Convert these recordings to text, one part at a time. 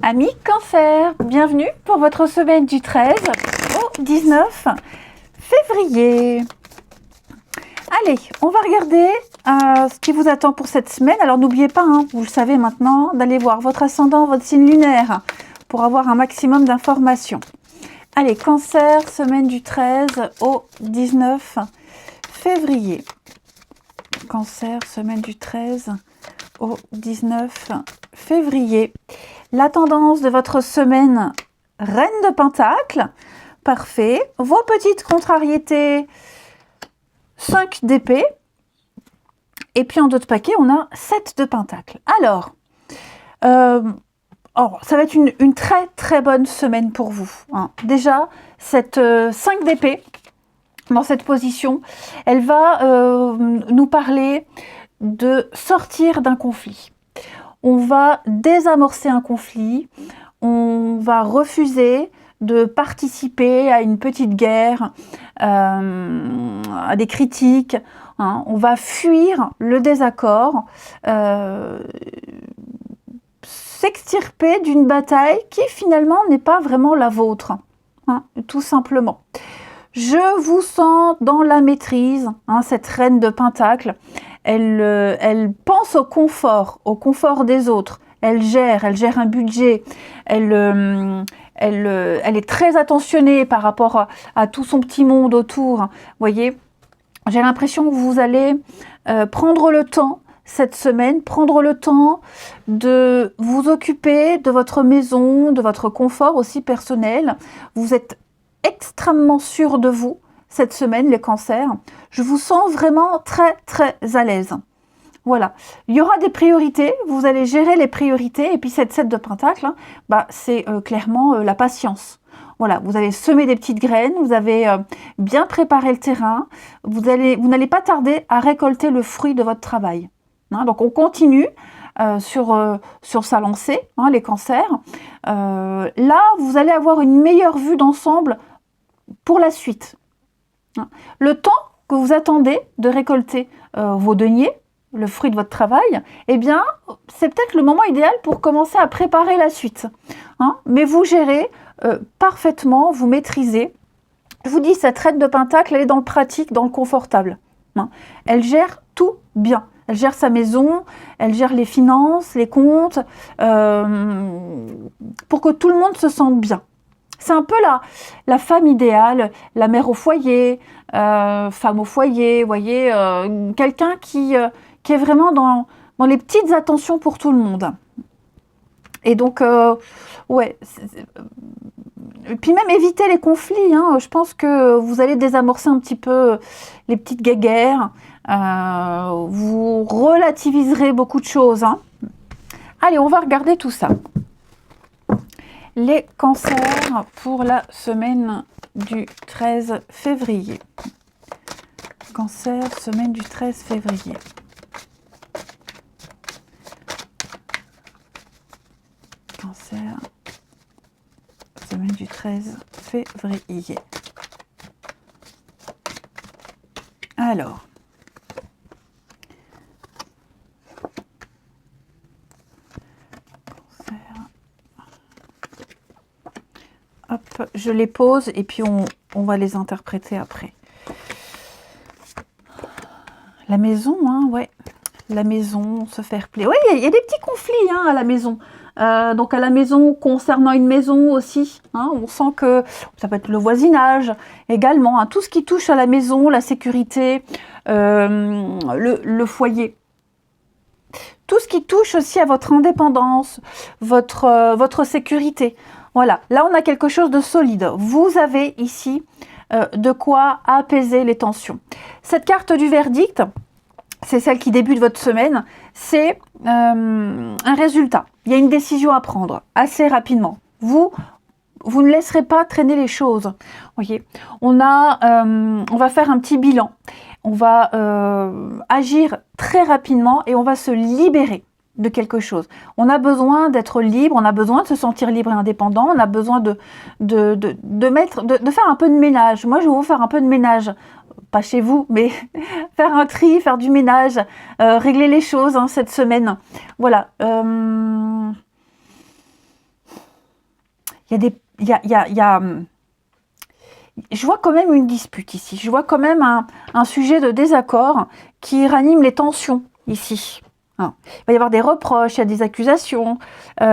Amis Cancer, bienvenue pour votre semaine du 13 au 19 février. Allez, on va regarder ce qui vous attend pour cette semaine. Alors n'oubliez pas, vous le savez maintenant, d'aller voir votre ascendant, votre signe lunaire pour avoir un maximum d'informations. Allez, Cancer, semaine du 13 au 19 février. Cancer, semaine du 13 au 19 février. La tendance de votre semaine, Reine de Pentacle, parfait. Vos petites contrariétés, 5 d'épée. Et puis en d'autres paquets, on a 7 de Pentacle. Alors, ça va être une très très bonne semaine pour vous. Déjà, cette 5 d'épée, dans cette position, elle va nous parler de sortir d'un conflit. On va désamorcer un conflit, on va refuser de participer à une petite guerre, à des critiques, on va fuir le désaccord, s'extirper d'une bataille qui finalement n'est pas vraiment la vôtre, tout simplement. Je vous sens dans la maîtrise, cette reine de Pentacle. Elle pense au confort des autres. Elle gère un budget. Elle est très attentionnée par rapport à tout son petit monde autour. Voyez, j'ai l'impression que vous allez prendre le temps cette semaine, prendre le temps de vous occuper de votre maison, de votre confort aussi personnel. Vous êtes extrêmement sûr de vous cette semaine, les cancers. Je vous sens vraiment très très à l'aise. Voilà, il y aura des priorités, vous allez gérer les priorités, et puis cette 7 de Pentacle, c'est clairement la patience. Voilà, vous avez semé des petites graines, vous avez bien préparé le terrain, vous n'allez pas tarder à récolter le fruit de votre travail. Donc on continue sur sa lancée, les cancers. Là, vous allez avoir une meilleure vue d'ensemble pour la suite. Le temps que vous attendez de récolter vos deniers, le fruit de votre travail, eh bien, c'est peut-être le moment idéal pour commencer à préparer la suite. Mais vous gérez parfaitement, vous maîtrisez. Je vous dis, cette reine de Pentacle, elle est dans le pratique, dans le confortable. Elle gère tout bien. Elle gère sa maison, elle gère les finances, les comptes, pour que tout le monde se sente bien. C'est un peu la femme idéale, la mère au foyer, femme au foyer, vous voyez, quelqu'un qui est vraiment dans les petites attentions pour tout le monde. Et donc, ouais, et puis même éviter les conflits, je pense que vous allez désamorcer un petit peu les petites guéguerres, vous relativiserez beaucoup de choses. Allez, on va regarder tout ça. Les cancers pour la semaine du 13 février. Cancer, semaine du 13 février. Cancer, semaine du 13 février. Alors, hop, je les pose et puis on va les interpréter après. La maison, ouais. La maison, se faire plaisir. Oui, il y a des petits conflits à la maison. Donc à la maison, concernant une maison aussi, on sent que ça peut être le voisinage également. Tout ce qui touche à la maison, la sécurité, le foyer. Tout ce qui touche aussi à votre indépendance, votre sécurité. Voilà, là on a quelque chose de solide. Vous avez ici de quoi apaiser les tensions. Cette carte du verdict, c'est celle qui débute votre semaine, c'est un résultat. Il y a une décision à prendre assez rapidement. Vous ne laisserez pas traîner les choses. Voyez, on va faire un petit bilan. On va agir très rapidement et on va se libérer de quelque chose. On a besoin d'être libre, on a besoin de se sentir libre et indépendant, on a besoin de faire un peu de ménage. Moi, je vais vous faire un peu de ménage. Pas chez vous, mais faire un tri, faire du ménage, régler les choses cette semaine. Voilà. il y a des... je vois quand même une dispute ici. Je vois quand même un sujet de désaccord qui ranime les tensions ici. Hein. Il va y avoir des reproches, il y a des accusations. Ouais,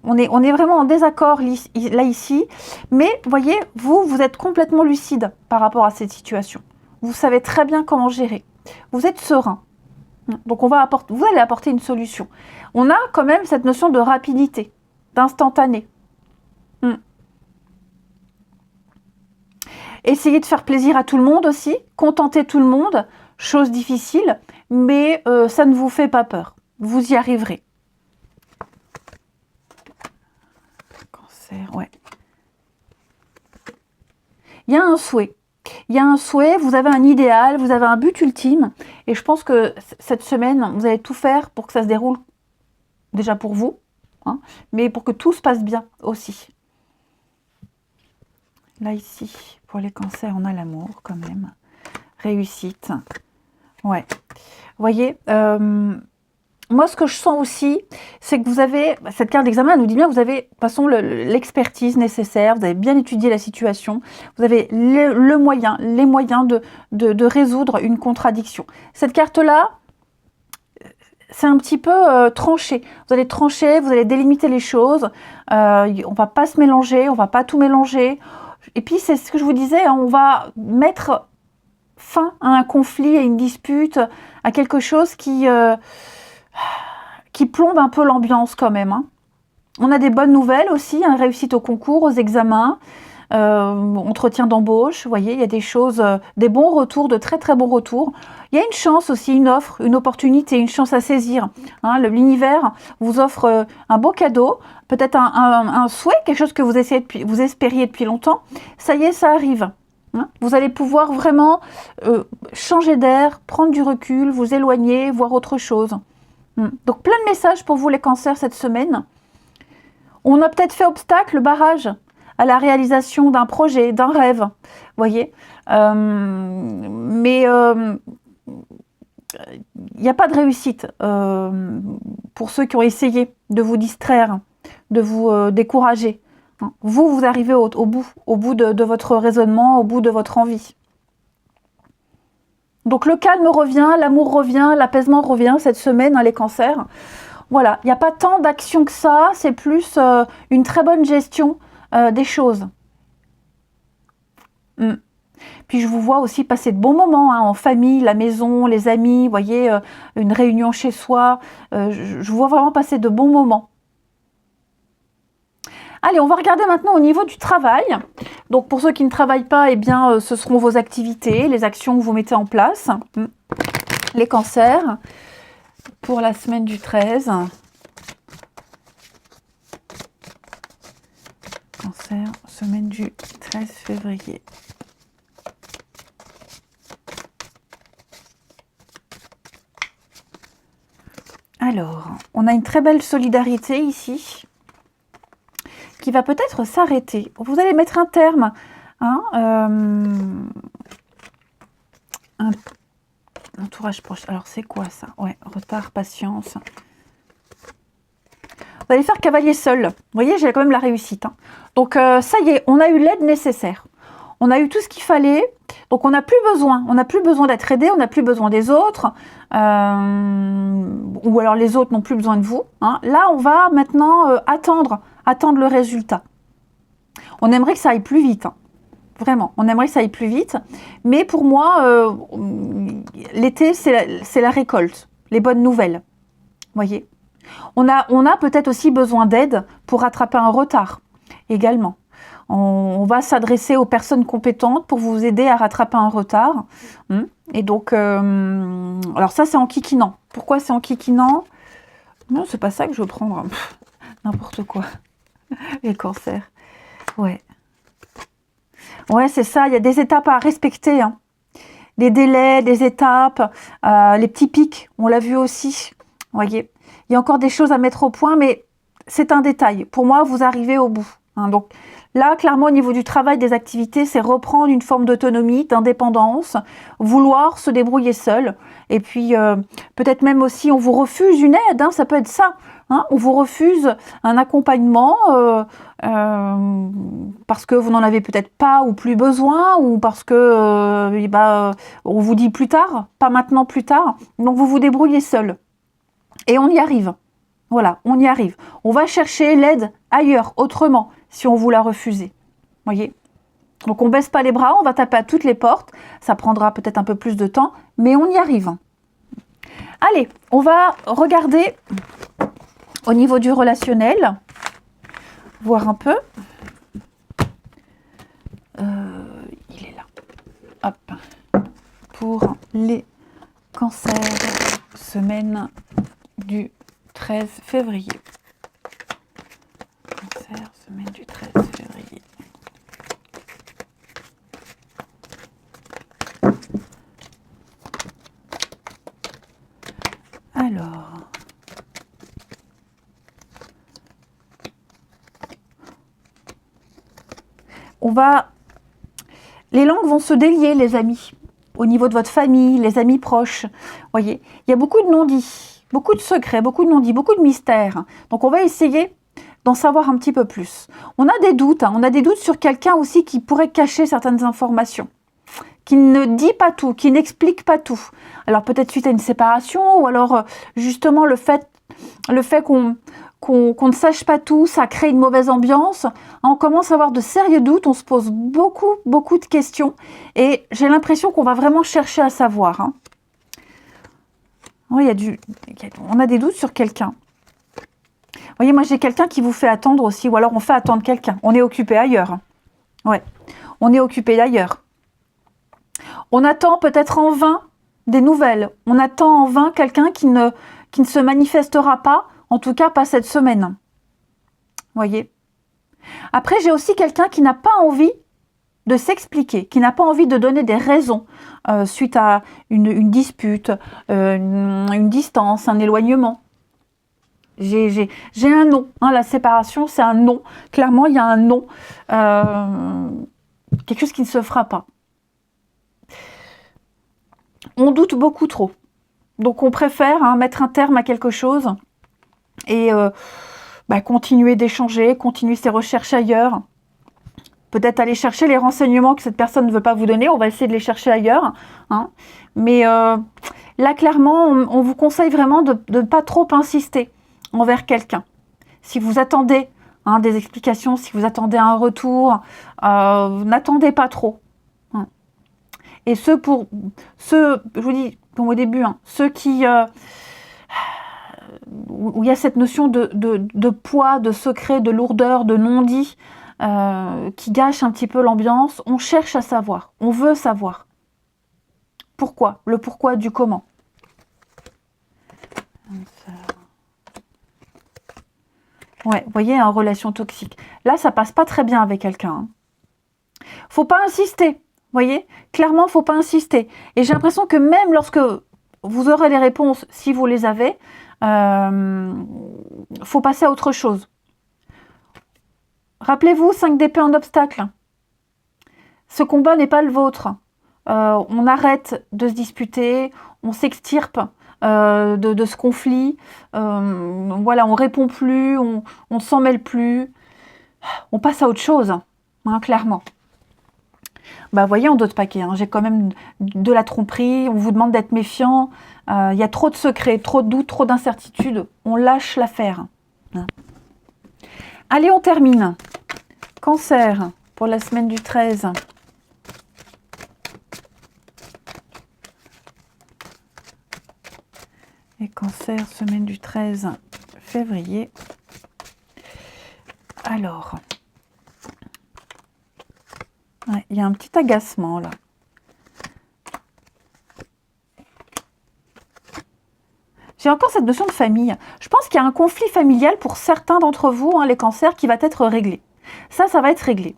on est vraiment en désaccord là ici. Mais vous voyez, vous êtes complètement lucide par rapport à cette situation. Vous savez très bien comment gérer. Vous êtes serein. Donc vous allez apporter une solution. On a quand même cette notion de rapidité, d'instantané. Essayez de faire plaisir à tout le monde aussi, contenter tout le monde, chose difficile, mais ça ne vous fait pas peur. Vous y arriverez. Cancer, ouais. Il y a un souhait. Il y a un souhait, vous avez un idéal, vous avez un but ultime. Et je pense que cette semaine, vous allez tout faire pour que ça se déroule déjà pour vous, hein, mais pour que tout se passe bien aussi. Là, ici, pour les cancers, on a l'amour quand même. Réussite. Ouais. Vous voyez, moi, ce que je sens aussi, c'est que vous avez, cette carte d'examen nous dit bien que vous avez, de toute façon, l'expertise nécessaire, vous avez bien étudié la situation, vous avez les moyens de résoudre une contradiction. Cette carte-là, c'est un petit peu tranché. Vous allez trancher, vous allez délimiter les choses, on ne va pas se mélanger, on ne va pas tout mélanger. Et puis, c'est ce que je vous disais, hein, on va mettre fin à un conflit, à une dispute, à quelque chose qui plombe un peu l'ambiance quand même. Hein. On a des bonnes nouvelles aussi, hein, réussite au concours, aux examens, entretien d'embauche, vous voyez, il y a des choses, des bons retours, de très très bons retours. Il y a une chance aussi, une offre, une opportunité, une chance à saisir. Hein, l'univers vous offre un beau cadeau, peut-être un souhait, quelque chose que vous espériez depuis longtemps. Ça y est, ça arrive. Hein, vous allez pouvoir vraiment changer d'air, prendre du recul, vous éloigner, voir autre chose. Donc plein de messages pour vous les cancers cette semaine. On a peut-être fait obstacle, barrage à la réalisation d'un projet, d'un rêve, vous voyez. Mais il n'y a pas de réussite pour ceux qui ont essayé de vous distraire, de vous décourager. Vous arrivez au bout de votre raisonnement, au bout de votre envie. Donc le calme revient, l'amour revient, l'apaisement revient cette semaine, hein, les cancers. Voilà, il n'y a pas tant d'action que ça, c'est plus une très bonne gestion des choses. Puis je vous vois aussi passer de bons moments, hein, en famille, la maison, les amis, vous voyez, une réunion chez soi. Je vous vois vraiment passer de bons moments. Allez, on va regarder maintenant au niveau du travail. Donc pour ceux qui ne travaillent pas, eh bien, ce seront vos activités, les actions que vous mettez en place. Les cancers, pour la semaine du 13. Cancer, semaine du 13 février. Alors, on a une très belle solidarité ici, qui va peut-être s'arrêter. Vous allez mettre un terme, hein, un entourage proche. Alors, c'est quoi ça? Ouais, retard, patience. Vous allez faire cavalier seul. Vous voyez, j'ai quand même la réussite. Hein. Donc, ça y est, on a eu l'aide nécessaire. On a eu tout ce qu'il fallait. Donc, on n'a plus besoin. On n'a plus besoin d'être aidé. On n'a plus besoin des autres. Ou alors, les autres n'ont plus besoin de vous. Hein. Là, on va maintenant attendre le résultat. On aimerait que ça aille plus vite. Hein. Vraiment, on aimerait que ça aille plus vite. Mais pour moi, l'été, c'est la récolte. Les bonnes nouvelles. Vous voyez ? On a peut-être aussi besoin d'aide pour rattraper un retard également. On va s'adresser aux personnes compétentes pour vous aider à rattraper un retard. Et donc, alors ça, c'est en kikinant. Pourquoi c'est en kikinant? Non, c'est pas ça que je veux prendre. N'importe quoi. Les cancers. Ouais. Ouais, c'est ça. Il y a des étapes à respecter. Hein. Des délais, des étapes, les petits pics. On l'a vu aussi. Vous voyez. Il y a encore des choses à mettre au point, mais c'est un détail. Pour moi, vous arrivez au bout. Hein. Donc là, clairement, au niveau du travail, des activités, c'est reprendre une forme d'autonomie, d'indépendance, vouloir se débrouiller seul. Et puis, peut-être même aussi, on vous refuse une aide. Hein, ça peut être ça. hein, on vous refuse un accompagnement parce que vous n'en avez peut-être pas ou plus besoin, ou parce que on vous dit plus tard, pas maintenant, plus tard. Donc vous vous débrouillez seul. Et on y arrive. Voilà, on y arrive. On va chercher l'aide ailleurs, autrement, si on vous l'a refusé. Voyez ? Donc on baisse pas les bras, on va taper à toutes les portes. Ça prendra peut-être un peu plus de temps, mais on y arrive. Allez, on va regarder au niveau du relationnel, voir un peu. Il est là. Hop. Pour les cancers, semaine du 13 février. Cancer, semaine du 13 février. Alors, les langues vont se délier, les amis, au niveau de votre famille, les amis proches. Voyez, il y a beaucoup de non-dits, beaucoup de secrets, beaucoup de non-dits, beaucoup de mystères. Donc, on va essayer d'en savoir un petit peu plus. On a des doutes, on a des doutes sur quelqu'un aussi qui pourrait cacher certaines informations, qui ne dit pas tout, qui n'explique pas tout. Alors peut-être suite à une séparation, ou alors justement le fait qu'on ne sache pas tout, ça crée une mauvaise ambiance. On commence à avoir de sérieux doutes, on se pose beaucoup de questions, et j'ai l'impression qu'on va vraiment chercher à savoir. Hein. Oui, on a des doutes sur quelqu'un. Vous voyez, moi j'ai quelqu'un qui vous fait attendre aussi, ou alors on fait attendre quelqu'un. On est occupé ailleurs. Ouais, on est occupé ailleurs. On attend peut-être en vain des nouvelles. On attend en vain quelqu'un qui ne se manifestera pas, en tout cas pas cette semaine. Voyez. Après, j'ai aussi quelqu'un qui n'a pas envie de s'expliquer, qui n'a pas envie de donner des raisons suite à une dispute, une distance, un éloignement. J'ai un non. Hein, la séparation, c'est un non. Clairement, il y a un non. Quelque chose qui ne se fera pas. On doute beaucoup trop. Donc, on préfère mettre un terme à quelque chose et continuer d'échanger, continuer ses recherches ailleurs. Peut-être aller chercher les renseignements que cette personne ne veut pas vous donner. On va essayer de les chercher ailleurs. Hein. Mais là, clairement, on vous conseille vraiment de ne pas trop insister envers quelqu'un. Si vous attendez des explications, si vous attendez un retour, n'attendez pas trop. Hein. Et je vous dis, comme au début, ceux qui... où il y a cette notion de poids, de secret, de lourdeur, de non-dit, qui gâche un petit peu l'ambiance, on cherche à savoir, on veut savoir. Pourquoi ? Le pourquoi du comment. Ouais, vous voyez, relation toxique. Là, ça passe pas très bien avec quelqu'un. Faut pas insister, vous voyez ? Clairement, faut pas insister. Et j'ai l'impression que même lorsque vous aurez les réponses, si vous les avez, faut passer à autre chose. Rappelez-vous, 5 d'épée en obstacle. Ce combat n'est pas le vôtre. On arrête de se disputer, on s'extirpe de ce conflit. Voilà, on répond plus, on ne s'en mêle plus. On passe à autre chose, clairement. Vous voyez, en d'autres paquets, j'ai quand même de la tromperie, on vous demande d'être méfiant. Il y a trop de secrets, trop de doutes, trop d'incertitudes. On lâche l'affaire. Allez, on termine. Cancer, pour la semaine du 13. Et Cancer, semaine du 13 février. Alors, il y a un petit agacement là. J'ai encore cette notion de famille. Je pense qu'il y a un conflit familial pour certains d'entre vous, les cancers, qui va être réglé. Ça va être réglé.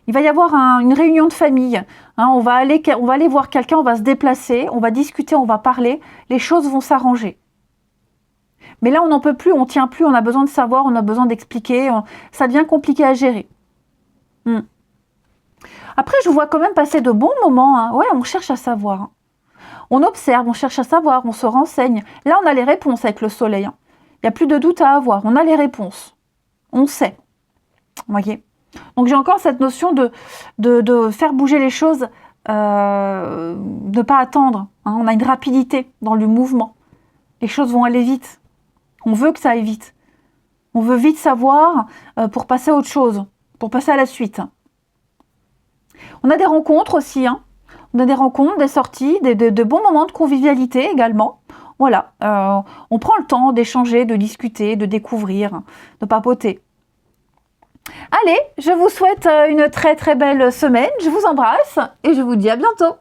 Il va y avoir une réunion de famille. On va aller voir quelqu'un, on va se déplacer, on va discuter, on va parler. Les choses vont s'arranger. Mais là, on n'en peut plus, on ne tient plus, on a besoin de savoir, on a besoin d'expliquer. Ça devient compliqué à gérer. Après, je vous vois quand même passer de bons moments. Ouais, on cherche à savoir. On observe, on cherche à savoir, on se renseigne. Là, on a les réponses avec le soleil. Il n'y a plus de doute à avoir. On a les réponses. On sait. Vous voyez? Donc j'ai encore cette notion de faire bouger les choses, de ne pas attendre. Hein. On a une rapidité dans le mouvement. Les choses vont aller vite. On veut que ça aille vite. On veut vite savoir pour passer à autre chose, pour passer à la suite. On a des rencontres aussi. Hein. On a des rencontres, des sorties, de bons moments de convivialité également. Voilà, on prend le temps d'échanger, de discuter, de découvrir, de papoter. Allez, je vous souhaite une très très belle semaine. Je vous embrasse et je vous dis à bientôt.